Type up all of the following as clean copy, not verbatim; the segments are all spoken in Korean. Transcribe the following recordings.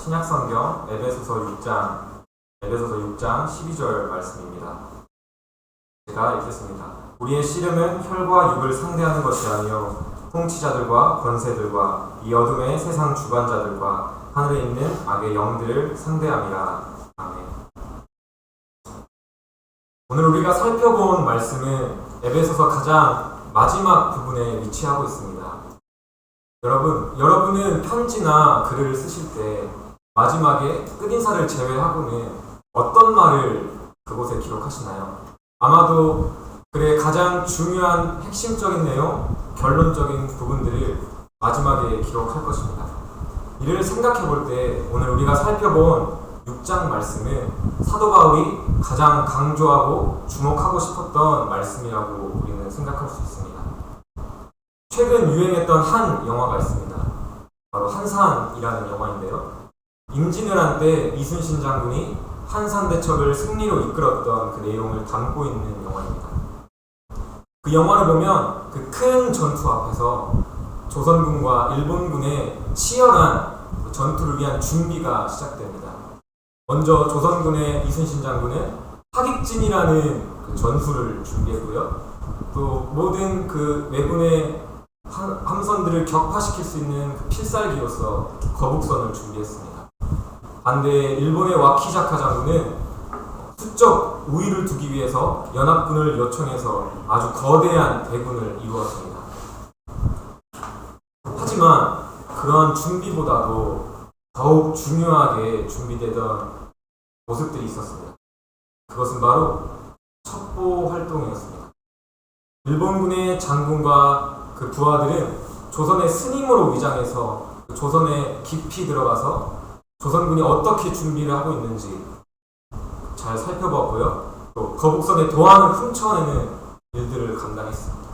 신약성경 에베소서 6장 12절 말씀입니다. 제가 읽겠습니다. 우리의 씨름은 혈과 육을 상대하는 것이 아니요 통치자들과 권세들과 이 어둠의 세상 주관자들과 하늘에 있는 악의 영들을 상대함이라. 아멘. 오늘 우리가 살펴본 말씀은 에베소서 가장 마지막 부분에 위치하고 있습니다. 여러분은 편지나 글을 쓰실 때 마지막에 끝인사를 제외하고는 어떤 말을 그곳에 기록하시나요? 아마도 글의 가장 중요한 핵심적인 내용, 결론적인 부분들을 마지막에 기록할 것입니다. 이를 생각해 볼 때 오늘 우리가 살펴본 6장 말씀은 사도 바울이 가장 강조하고 주목하고 싶었던 말씀이라고 우리는 생각할 수 있습니다. 최근 유행했던 한 영화가 있습니다. 바로 한산이라는 영화인데요. 임진왜란 때 이순신 장군이 한산대첩을 승리로 이끌었던 그 내용을 담고 있는 영화입니다. 그 영화를 보면 그 큰 전투 앞에서 조선군과 일본군의 치열한 전투를 위한 준비가 시작됩니다. 먼저 조선군의 이순신 장군은 하객진이라는 그 전술을 준비했고요. 또 모든 그 왜군의 함선들을 격파시킬 수 있는 그 필살기로서 거북선을 준비했습니다. 반대에 일본의 와키자카 장군은 수적 우위를 두기 위해서 연합군을 요청해서 아주 거대한 대군을 이루었습니다. 하지만 그러한 준비보다도 더욱 중요하게 준비되던 모습들이 있었습니다. 그것은 바로 첩보 활동이었습니다. 일본군의 장군과 그 부하들은 조선의 스님으로 위장해서 조선에 깊이 들어가서 조선군이 어떻게 준비를 하고 있는지 잘 살펴보았고요. 또 거북선의 도안을 훔쳐내는 일들을 감당했습니다.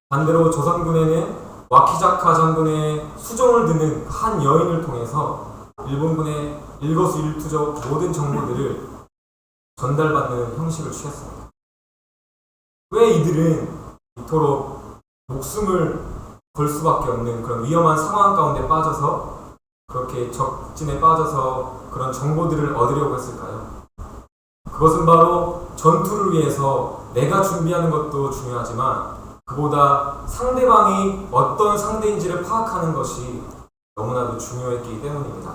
반대로 조선군에는 와키자카 장군의 수종을 듣는 한 여인을 통해서 일본군의 일거수일투족 모든 정보들을 전달받는 형식을 취했습니다. 왜 이들은 이토록 목숨을 걸 수밖에 없는 그런 위험한 상황 가운데 빠져서 그렇게 적진에 빠져서 그런 정보들을 얻으려고 했을까요? 그것은 바로 전투를 위해서 내가 준비하는 것도 중요하지만 그보다 상대방이 어떤 상대인지를 파악하는 것이 너무나도 중요했기 때문입니다.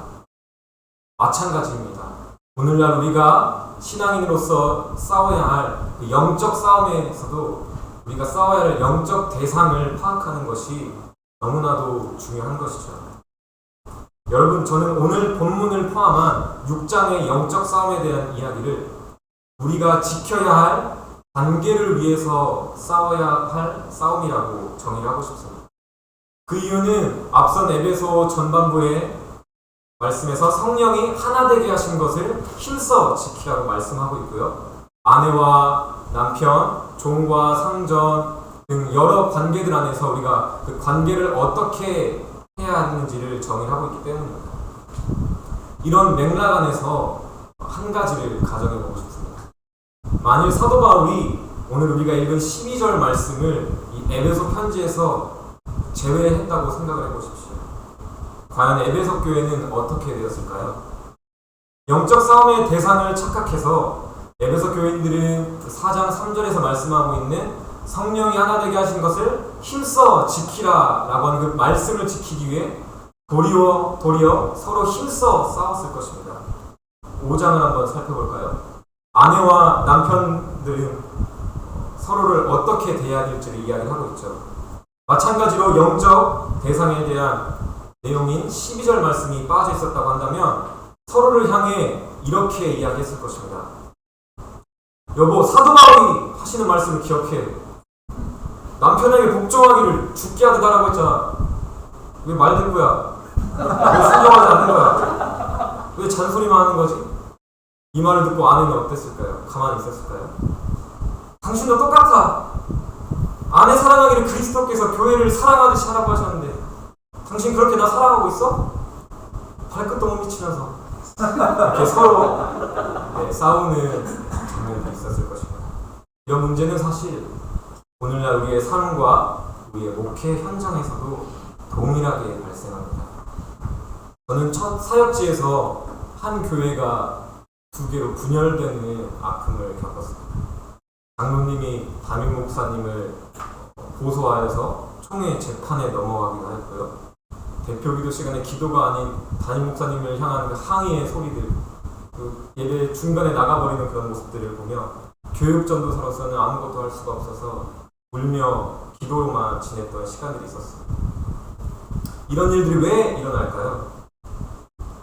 마찬가지입니다. 오늘날 우리가 신앙인으로서 싸워야 할 그 영적 싸움에서도 우리가 싸워야 할 영적 대상을 파악하는 것이 너무나도 중요한 것이죠. 여러분, 저는 오늘 본문을 포함한 6장의 영적 싸움에 대한 이야기를 우리가 지켜야 할 관계를 위해서 싸워야 할 싸움이라고 정의를 하고 싶습니다. 그 이유는 앞선 에베소 전반부의 말씀에서 성령이 하나 되게 하신 것을 힘써 지키라고 말씀하고 있고요. 아내와 남편, 종과 상전 등 여러 관계들 안에서 우리가 그 관계를 어떻게 해야 하는지를 정의하고 있기 때문입니다. 이런 맥락 안에서 한 가지를 가정해 보고 싶습니다. 만일 사도 바울이 오늘 우리가 읽은 12절 말씀을 이 에베소 편지에서 제외했다고 생각을 해보십시오. 과연 에베소 교회는 어떻게 되었을까요? 영적 싸움의 대상을 착각해서 에베소 교인들은 4장 3절에서 말씀하고 있는 성령이 하나 되게 하신 것을 힘써 지키라 라고 하는 그 말씀을 지키기 위해 도리어 서로 힘써 싸웠을 것입니다. 5장을 한번 살펴볼까요? 아내와 남편들은 서로를 어떻게 대해야 될지를 이야기하고 있죠. 마찬가지로 영적 대상에 대한 내용인 12절 말씀이 빠져 있었다고 한다면 서로를 향해 이렇게 이야기했을 것입니다. 여보, 사도 바울이 하시는 말씀을 기억해. 남편에게 복종하기를 죽게 하듯 하라고 했잖아. 왜 말 듣는 거야? 왜 순종하지 않는 거야? 왜 잔소리만 하는 거지? 이 말을 듣고 아내는 어땠을까요? 가만히 있었을까요? 당신도 똑같아. 아내 사랑하기를 그리스도께서 교회를 사랑하듯이 하라고 하셨는데 당신 그렇게 나 사랑하고 있어? 발끝도 못 미치면서 이렇게 서로 싸우는 장면이 있었을 것입니다. 이런 문제는 사실 오늘날 우리의 삶과 우리의 목회 현장에서도 동일하게 발생합니다. 저는 첫 사역지에서 한 교회가 두 개로 분열되는 아픔을 겪었습니다. 장로님이 담임 목사님을 고소하여서 총회 재판에 넘어가기도 했고요. 대표 기도 시간에 기도가 아닌 담임 목사님을 향한 그 항의의 소리들, 그 예배 중간에 나가버리는 그런 모습들을 보며 교육 전도사로서는 아무것도 할 수가 없어서 울며 기도로만 지냈던 시간들이 있었습니다. 이런 일들이 왜 일어날까요?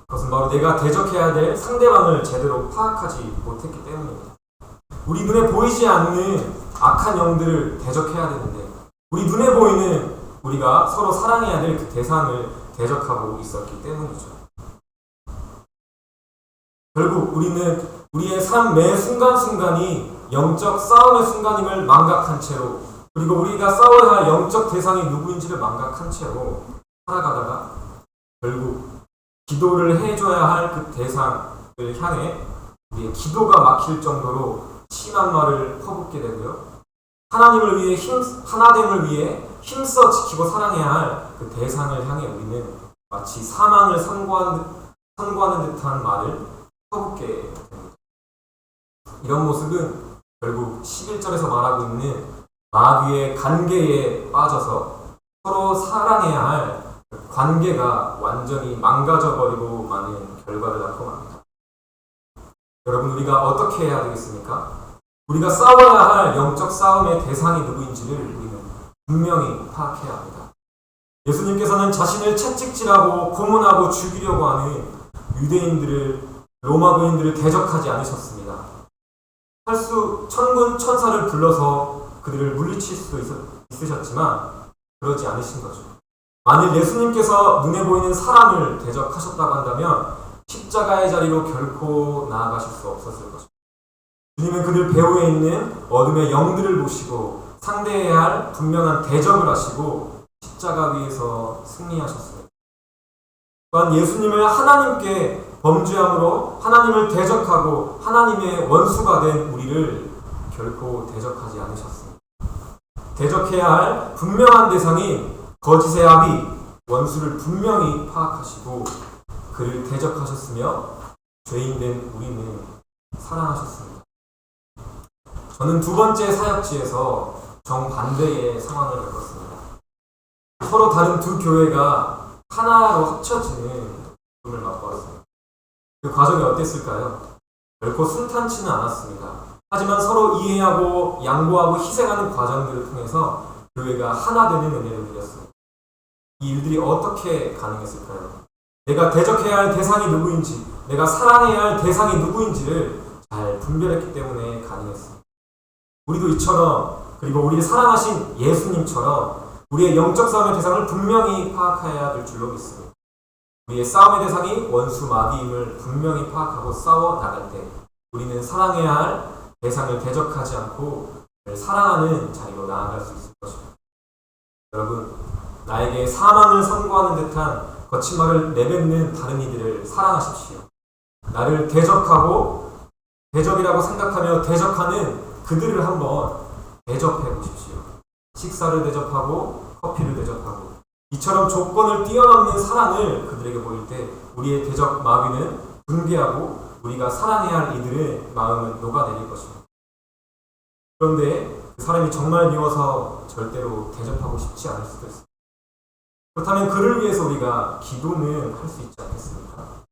그것은 바로 내가 대적해야 될 상대방을 제대로 파악하지 못했기 때문입니다. 우리 눈에 보이지 않는 악한 영들을 대적해야 되는데 우리 눈에 보이는 우리가 서로 사랑해야 될 그 대상을 대적하고 있었기 때문이죠. 결국 우리는 우리의 삶 매 순간순간이 영적 싸움의 순간임을 망각한 채로, 그리고 우리가 싸워야 할 영적 대상이 누구인지를 망각한 채로 살아가다가 결국 기도를 해줘야 할 그 대상을 향해 우리의 기도가 막힐 정도로 심한 말을 퍼붓게 되고요. 하나님을 위해 하나됨을 위해 힘써 지키고 사랑해야 할 그 대상을 향해 우리는 마치 사망을 선고하는 듯한 말을 퍼붓게 됩니다. 이런 모습은 결국 11절에서 말하고 있는 마귀의 관계에 빠져서 서로 사랑해야 할 관계가 완전히 망가져버리고 마는 결과를 낳고 맙니다. 여러분, 우리가 어떻게 해야 되겠습니까? 우리가 싸워야 할 영적 싸움의 대상이 누구인지를 우리는 분명히 파악해야 합니다. 예수님께서는 자신을 채찍질하고 고문하고 죽이려고 하는 유대인들을, 로마군인들을 대적하지 않으셨습니다. 천군 천사를 불러서 그들을 물리칠 수도 있으셨지만 그러지 않으신 거죠. 만일 예수님께서 눈에 보이는 사람을 대적하셨다고 한다면 십자가의 자리로 결코 나아가실 수 없었을 것입니다. 주님은 그들 배후에 있는 어둠의 영들을 보시고 상대해야 할 분명한 대적을 하시고 십자가 위에서 승리하셨습니다. 또한 예수님을 하나님께 범죄함으로 하나님을 대적하고 하나님의 원수가 된 우리를 결코 대적하지 않으셨습니다. 대적해야 할 분명한 대상인 거짓의 아비, 원수를 분명히 파악하시고 그를 대적하셨으며 죄인된 우리는 사랑하셨습니다. 저는 두 번째 사역지에서 정반대의 상황을 겪었습니다. 서로 다른 두 교회가 하나로 합쳐지는 기쁨을 맛보았습니다. 그 과정이 어땠을까요? 결코 순탄치는 않았습니다. 하지만 서로 이해하고 양보하고 희생하는 과정들을 통해서 교회가 하나 되는 은혜를 누렸습니다. 이 일들이 어떻게 가능했을까요? 내가 대적해야 할 대상이 누구인지, 내가 사랑해야 할 대상이 누구인지를 잘 분별했기 때문에 가능했습니다. 우리도 이처럼, 그리고 우리를 사랑하신 예수님처럼 우리의 영적 싸움의 대상을 분명히 파악해야 될 줄로 믿습니다. 우리의 싸움의 대상이 원수 마귀임을 분명히 파악하고 싸워 나갈 때 우리는 사랑해야 할 대상을 대적하지 않고 사랑하는 자리로 나아갈 수 있을 것입니다. 여러분, 나에게 사망을 선고하는 듯한 거친 말을 내뱉는 다른 이들을 사랑하십시오. 나를 대적이라고 생각하며 대적하는 그들을 한번 대접해 보십시오. 식사를 대접하고 커피를 대접하고 이처럼 조건을 뛰어넘는 사랑을 그들에게 보일 때 우리의 대적 마귀는 붕괴하고 우리가 사랑해야 할 이들의 마음은 녹아내릴 것입니다. 그런데 그 사람이 정말 미워서 절대로 대접하고 싶지 않을 수도 있습니다. 그렇다면 그를 위해서 우리가 기도는 할 수 있지 않겠습니까?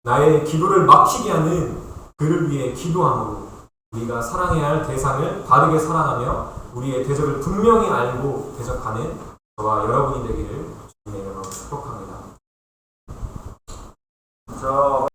나의 기도를 막히게 하는 그를 위해 기도함으로 우리가 사랑해야 할 대상을 바르게 사랑하며 우리의 대적을 분명히 알고 대적하는 저와 여러분이 되기를